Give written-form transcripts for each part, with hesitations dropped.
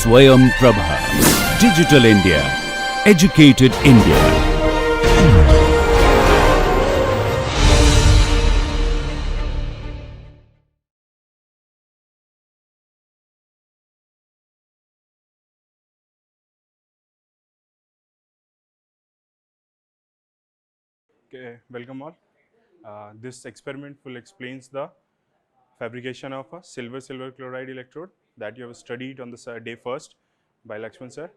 Swayam Prabha. Digital India. Educated India. Okay, welcome all. This experiment will explains the fabrication of a silver chloride electrode that you have studied on the day first by Lakshman sir,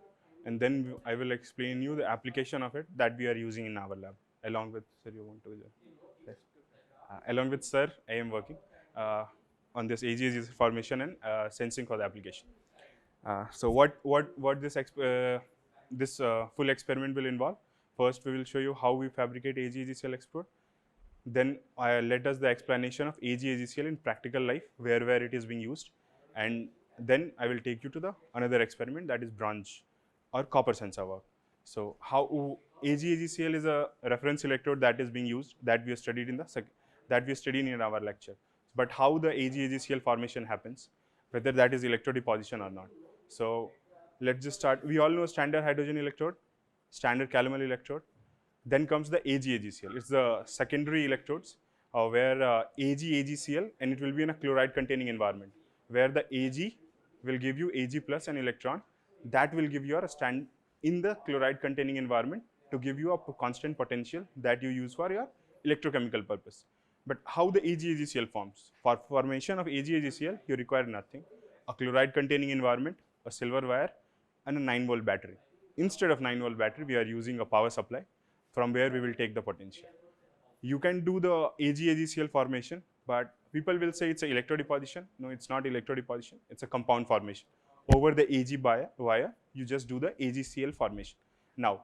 and then I will explain you the application of it that we are using in our lab along with sir. You want to yes. Along with sir, I am working on this AGS formation and sensing for the application. So what this full experiment will involve? First, we will show you how we fabricate AGAGCL electrode. Then let us the explanation of AGAGCL in practical life, where it is being used, and then I will take you to the another experiment, that is bronze or copper sensor work. So how AGAGCL is a reference electrode that is being used, that we have studied in our lecture. But how the AGAGCL formation happens, whether that is electrodeposition or not. So let's just start. We all know standard hydrogen electrode, standard calomel electrode. Then comes the AgAgCl. It's the secondary electrodes where AgAgCl, and it will be in a chloride containing environment, where the Ag will give you Ag plus an electron. That will give you a stand in the chloride containing environment to give you a constant potential that you use for your electrochemical purpose. But how the AgAgCl forms? For formation of AgAgCl, you require nothing. A chloride containing environment, a silver wire, and a 9-volt battery. Instead of 9-volt battery, we are using a power supply from where we will take the potential. You can do the AgAgCl formation, but people will say it's an electrodeposition. No, it's not electrodeposition. It's a compound formation. Over the Ag wire, you just do the AgCl formation. Now,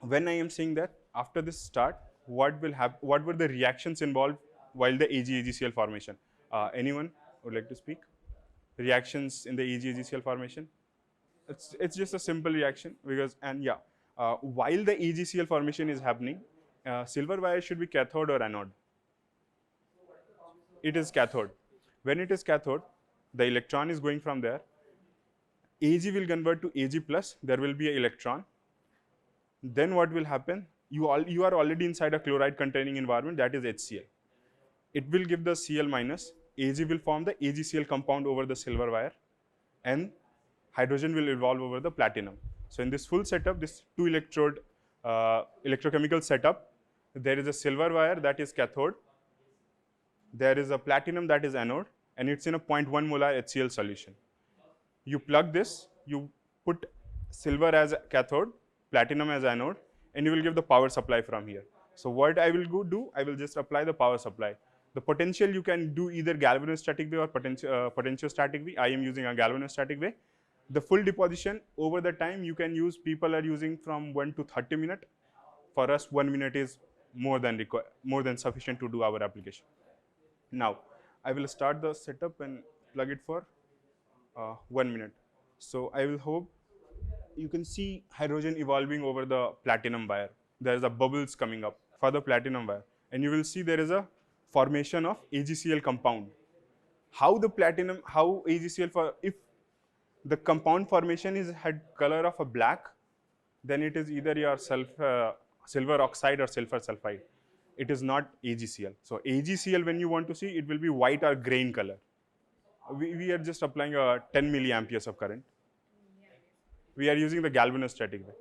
when I am saying that, after this start, what will happen? What were the reactions involved while the AgAgCl formation? Anyone would like to speak? Reactions in the AgAgCl formation? It's just a simple reaction because, and yeah, while the AgCl formation is happening, silver wire should be cathode or anode. It is cathode. When it is cathode, the electron is going from there. Ag will convert to Ag plus. There will be an electron. Then what will happen? You are already inside a chloride containing environment, that is HCl. It will give the Cl minus. Ag will form the AgCl compound over the silver wire, and hydrogen will evolve over the platinum. So in this full setup, this two electrode electrochemical setup, there is a silver wire that is cathode, there is a platinum that is anode, and it's in a 0.1 molar HCl solution. You plug this, you put silver as cathode, platinum as anode, and you will give the power supply from here. So what I will do, I will just apply the power supply. The potential you can do either galvanostatic way or potentiostatic way. I am using a galvanostatic way. The full deposition over the time you can use, people are using from 1 to 30 minutes. For us, 1 minute is more than sufficient to do our application. Now, I will start the setup and plug it for 1 minute. So I will hope you can see hydrogen evolving over the platinum wire. There is a bubbles coming up for the platinum wire, and you will see there is a formation of AgCl compound. How AgCl if the compound formation had color of a black, then it is either your silver oxide or sulfur sulfide. It is not AgCl. So AgCl, when you want to see, it will be white or gray in color. We are just applying a 10 milliamperes of current. We are using the galvanostatic way.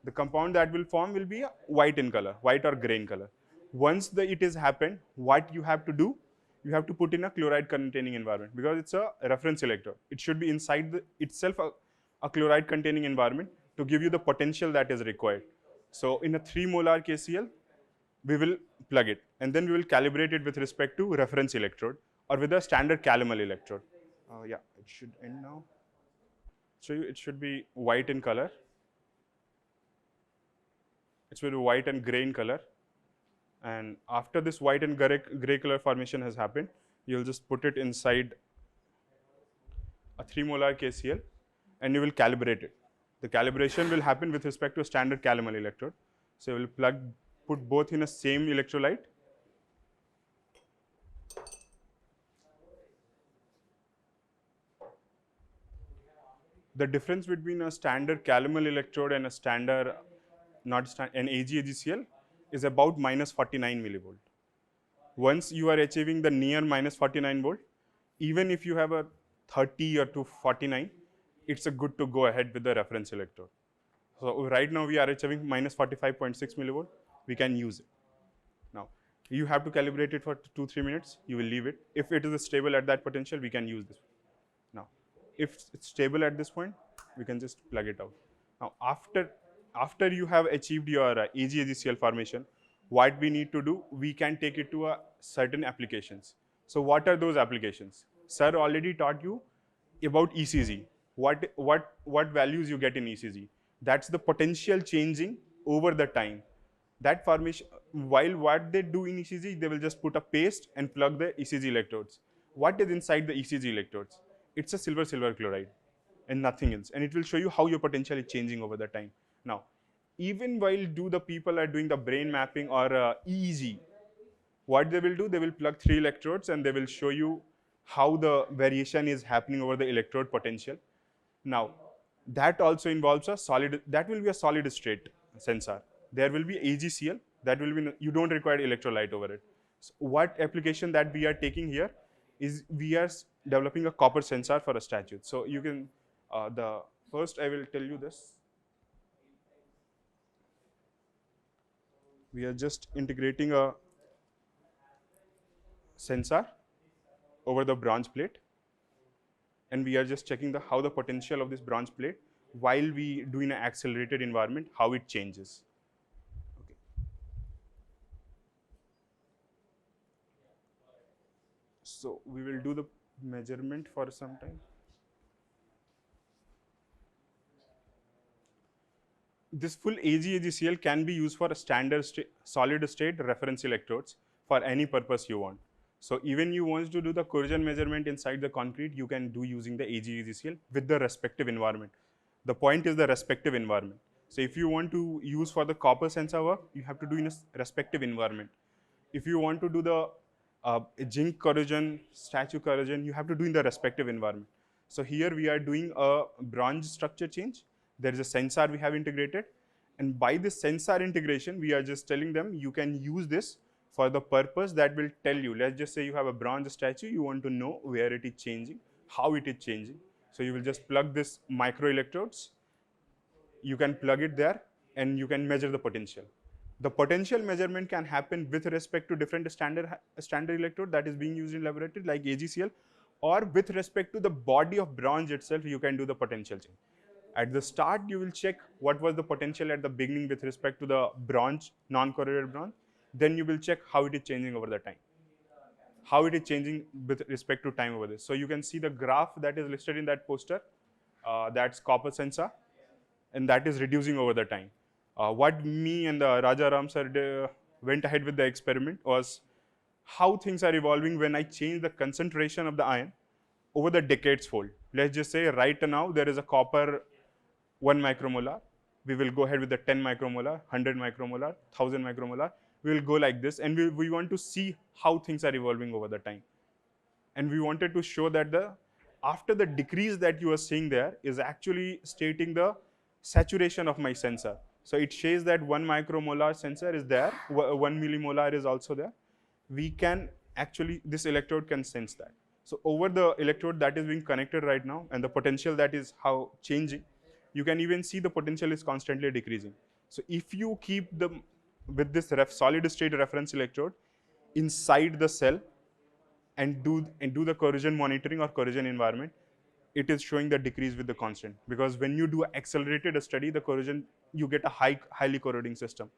The compound that will form will be white in color, white or gray in color. Once it is happened, what you have to do, you have to put in a chloride containing environment, because it's a reference electrode. It should be inside itself a chloride containing environment to give you the potential that is required. So in a 3 molar KCl, we will plug it, and then we will calibrate it with respect to reference electrode or with a standard calomel electrode. Yeah, it should end now. So it should be white in color. It should be white and gray in color. And after this white and gray color formation has happened, you'll just put it inside a 3 molar KCl, and you will calibrate it. The calibration will happen with respect to a standard calomel electrode. So you will put both in a same electrolyte. The difference between a standard calomel electrode and a standard, an AgAgCl is about minus 49 millivolt. Once you are achieving the near minus 49 volt, even if you have a 30 or to 49, it's a good to go ahead with the reference electrode. So right now we are achieving minus 45.6 millivolt, we can use it. Now, you have to calibrate it for 2-3 minutes, you will leave it. If it is stable at that potential, we can use this. Now, if it's stable at this point, we can just plug it out. Now, after you have achieved your AgAgCl formation, what we need to do, we can take it to certain applications. So what are those applications? Sir already taught you about ECG. What values you get in ECG? That's the potential changing over the time. That formation, while what they do in ECG, they will just put a paste and plug the ECG electrodes. What is inside the ECG electrodes? It's a silver chloride and nothing else. And it will show you how your potential is changing over the time. Now, even while the people are doing the brain mapping or EEG, what they will do, they will plug 3 electrodes and they will show you how the variation is happening over the electrode potential. Now, that also involves that will be a solid state sensor. There will be AgCl, that will be, you don't require electrolyte over it. So what application that we are taking here is we are developing a copper sensor for a statute. So you can, first I will tell you this. We are just integrating a sensor over the bronze plate, and we are just checking how the potential of this bronze plate while we do in an accelerated environment, how it changes. Okay. So we will do the measurement for some time. This full AgAgCl can be used for a standard solid state reference electrodes for any purpose you want. So even you want to do the corrosion measurement inside the concrete, you can do using the AgAgCl with the respective environment. The point is the respective environment. So if you want to use for the copper sensor work, you have to do in a respective environment. If you want to do the zinc corrosion, statue corrosion, you have to do in the respective environment. So here we are doing a bronze structure change. There is a sensor we have integrated, and by this sensor integration, we are just telling them you can use this for the purpose that will tell you. Let's just say you have a bronze statue, you want to know where it is changing, how it is changing. So you will just plug this micro electrodes, you can plug it there, and you can measure the potential. The potential measurement can happen with respect to different standard electrode that is being used in laboratory like AgCl, or with respect to the body of bronze itself, you can do the potential change. At the start, you will check what was the potential at the beginning with respect to the bronze, non-corroded bronze. Then you will check how it is changing over the time. How it is changing with respect to time over this. So you can see the graph that is listed in that poster. That's copper sensor, and that is reducing over the time. What me and Raja Ram sir went ahead with the experiment was how things are evolving when I change the concentration of the ion over the decades fold. Let's just say right now there is a copper 1 micromolar. We will go ahead with the 10 micromolar, 100 micromolar, 1000 micromolar. We will go like this, and we want to see how things are evolving over the time. And we wanted to show that after the decrease that you are seeing there is actually stating the saturation of my sensor. So it shows that 1 micromolar sensor is there, 1 millimolar is also there. We can actually, this electrode can sense that. So over the electrode that is being connected right now, and the potential that is how changing, you can even see the potential is constantly decreasing. So if you keep with this solid state reference electrode inside the cell and do the corrosion monitoring or corrosion environment, it is showing the decrease with the constant. Because when you do accelerated study, the corrosion, you get a highly corroding system.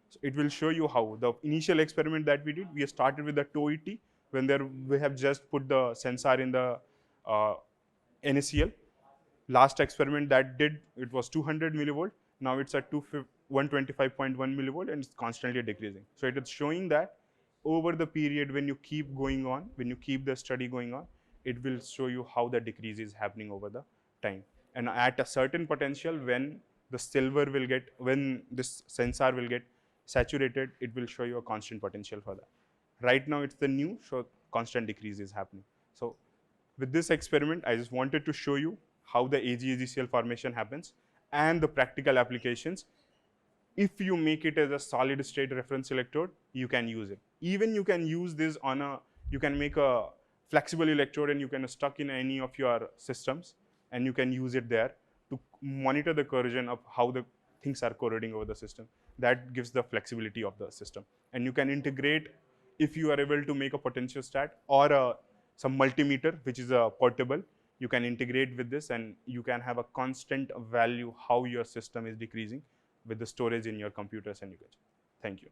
So it will show you how. The initial experiment that we did, we started with the TOET, when we have just put the sensor in the NaCl. Last experiment that did, it was 200 millivolt. Now it's at 125.1 millivolt, and it's constantly decreasing. So it is showing that over the period when you keep going on, when you keep the study going on, it will show you how the decrease is happening over the time. And at a certain potential, when this sensor will get saturated, it will show you a constant potential for that. Right now it's the new, so constant decrease is happening. So with this experiment, I just wanted to show you how the AgAgCl formation happens, and the practical applications. If you make it as a solid state reference electrode, you can use it. Even you can use this on a, you can make a flexible electrode and you can stuck in any of your systems, and you can use it there to monitor the corrosion of how the things are corroding over the system. That gives the flexibility of the system. And you can integrate, if you are able to make a potentiostat or some multimeter, which is a portable, you can integrate with this and you can have a constant value how your system is decreasing with the storage in your computers and you can. Thank you.